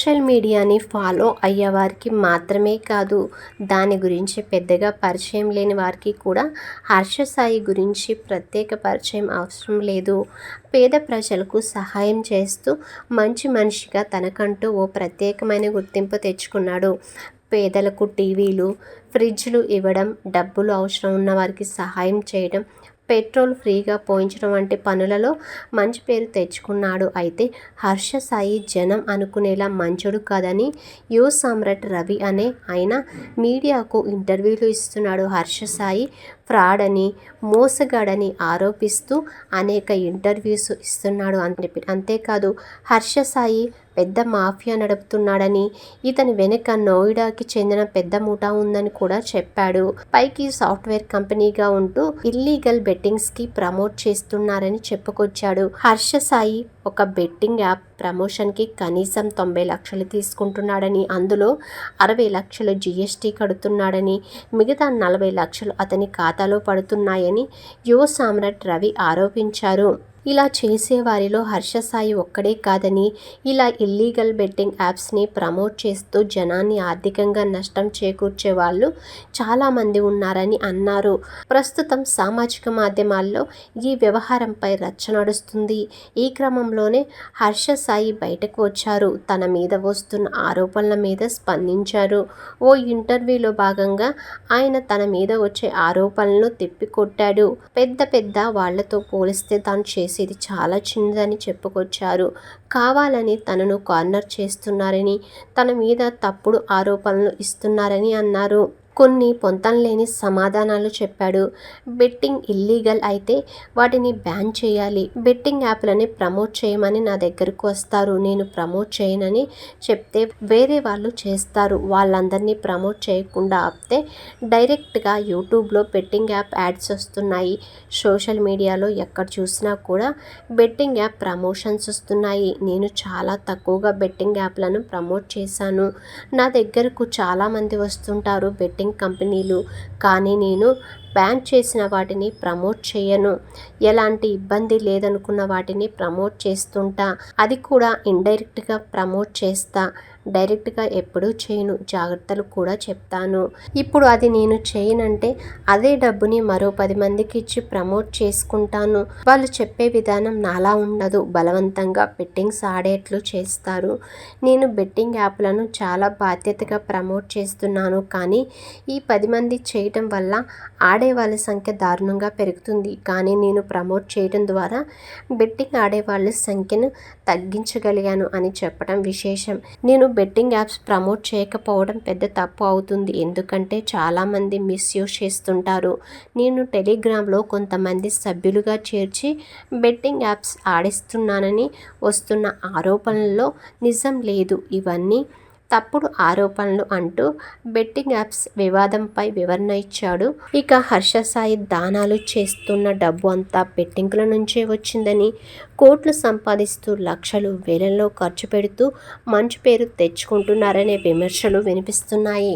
Social మీడియాని follow అయ్యేవారికి మాత్రమే కాదు, దాని గురించి పెద్దగా పరిచయం లేని వారికి కూడా హర్ష సాయి గురించి ప్రత్యేక పరిచయం అవసరం లేదు. పేద ప్రజలకు సహాయం చేస్తూ మంచి మనిషిగా తనకంటూ ఓ ప్రత్యేకమైన గుర్తింపు తెచ్చుకున్నాడు. పేదలకు టీవీలు, ఫ్రిడ్జ్లు ఇవ్వడం, డబ్బులు అవసరం ఉన్న వారికి సహాయం చేయడం, పెట్రోల్ ఫ్రీగా పోయించడం వంటి పనులలో మంచి పేరు తెచ్చుకున్నాడు. అయితే హర్ష సాయి జనం అనుకునేలా మంచోడు కాదని యువ సామ్రాట్ రవి అనే ఆయన మీడియాకు ఇంటర్వ్యూలు ఇస్తున్నాడు. హర్ష సాయి ఫ్రాడ్ అని, మోసగాడని ఆరోపిస్తూ అనేక ఇంటర్వ్యూస్ ఇస్తున్నాడు. అంతేకాదు హర్ష సాయి పెద్ద మాఫియా నడుపుతున్నాడని, ఇతని వెనుక నోయిడాకి చెందిన పెద్ద ముఠా ఉందని కూడా చెప్పాడు. పైకి సాఫ్ట్వేర్ కంపెనీగా ఉంటూ ఇల్లీగల్ బెట్టింగ్స్కి ప్రమోట్ చేస్తున్నారని చెప్పుకొచ్చాడు. హర్ష సాయి ఒక బెట్టింగ్ యాప్ ప్రమోషన్కి కనీసం 90 లక్షలు తీసుకుంటున్నాడని, అందులో 60 లక్షలు జీఎస్టీ కడుతున్నాడని, మిగతా 40 లక్షలు అతని ఖాతాలో పడుతున్నాయని యువ సామ్రాట్ రవి ఆరోపించారు. ఇలా చేసేవారిలో హర్ష సాయి ఒక్కడే కాదని, ఇలా ఇల్లీగల్ బెట్టింగ్ యాప్స్ని ప్రమోట్ చేస్తూ జనాన్ని ఆర్థికంగా నష్టం చేకూర్చే వాళ్ళు చాలామంది ఉన్నారని అన్నారు. ప్రస్తుతం సామాజిక మాధ్యమాల్లో ఈ వ్యవహారంపై రచ్చ నడుస్తుంది. ఈ క్రమంలోనే హర్ష సాయి బయటకు వచ్చారు. తన మీద వస్తున్న ఆరోపణల మీద స్పందించారు. ఓ ఇంటర్వ్యూలో భాగంగా ఆయన తన మీద వచ్చే ఆరోపణలను తిప్పికొట్టాడు. పెద్ద వాళ్లతో పోలిస్తే తాను చేసేది చాలా చిన్నదని చెప్పుకొచ్చారు. కావాలని తనను కార్నర్ చేస్తున్నారని, తన మీద తప్పుడు ఆరోపణలు ఇస్తున్నారని అన్నారు. కొన్ని పొంతనలేని సమాధానాలు చెప్పాడు. బెట్టింగ్ ఇల్లీగల్ అయితే వాటిని బ్యాన్ చేయాలి. బెట్టింగ్ యాప్లని ప్రమోట్ చేయమని నా దగ్గరకు వస్తారు. నేను ప్రమోట్ చేయనని చెప్తే వేరే వాళ్ళు చేస్తారు. వాళ్ళందరినీ ప్రమోట్ చేయకుండా ఆపితే డైరెక్ట్గా యూట్యూబ్లో బెట్టింగ్ యాప్ యాడ్స్ వస్తున్నాయి. సోషల్ మీడియాలో ఎక్కడ చూసినా కూడా బెట్టింగ్ యాప్ ప్రమోషన్స్ వస్తున్నాయి. నేను చాలా తక్కువగా బెట్టింగ్ యాప్లను ప్రమోట్ చేశాను. నా దగ్గరకు చాలామంది వస్తుంటారు బెట్టింగ్ కంపెనీలు, కానీ నేను బ్యాన్ చేసిన వాటిని ప్రమోట్ చేయను. ఎలాంటి ఇబ్బంది లేదనుకున్న వాటిని ప్రమోట్ చేస్తుంటా. అది కూడా ఇండైరెక్ట్గా ప్రమోట్ చేస్తా. డైరెక్ట్గా ఎప్పుడూ చేయను. జాగ్రత్తలు కూడా చెప్తాను. ఇప్పుడు అది నేను చేయనంటే అదే డబ్బుని మరో 10 మందికి ఇచ్చి ప్రమోట్ చేసుకుంటాను. వాళ్ళు చెప్పే విధానం నాలా ఉండదు. బలవంతంగా బెట్టింగ్స్ ఆడేట్లు చేస్తారు. నేను బెట్టింగ్ యాప్లను చాలా బాధ్యతగా ప్రమోట్ చేస్తున్నాను. కానీ ఈ 10 మంది చేయటం వల్ల ఆడేవాళ్ళ సంఖ్య దారుణంగా పెరుగుతుంది. కానీ నేను ప్రమోట్ చేయడం ద్వారా బెట్టింగ్ ఆడేవాళ్ళ సంఖ్యను తగ్గించగలిగాను అని చెప్పడం విశేషం. నేను బెట్టింగ్ యాప్స్ ప్రమోట్ చేయకపోవడం పెద్ద తప్పు అవుతుంది. ఎందుకంటే చాలామంది మిస్యూజ్ చేస్తుంటారు. నేను టెలిగ్రామ్లో కొంతమంది సభ్యులుగా చేర్చి బెట్టింగ్ యాప్స్ ఆడిస్తున్నానని వస్తున్న ఆరోపణల్లో నిజం లేదు. ఇవన్నీ తప్పుడు ఆరోపణలు అంటూ బెట్టింగ్ యాప్స్ వివాదంపై వివరణ ఇచ్చాడు. ఇక హర్ష సాయి దానాలు చేస్తున్న డబ్బు అంతా బెట్టింగ్ల నుంచే వచ్చిందని, కోట్లు సంపాదిస్తూ లక్షలు వేలల్లో ఖర్చు పెడుతూ మంచి పేరు తెచ్చుకుంటున్నారనే విమర్శలు వినిపిస్తున్నాయి.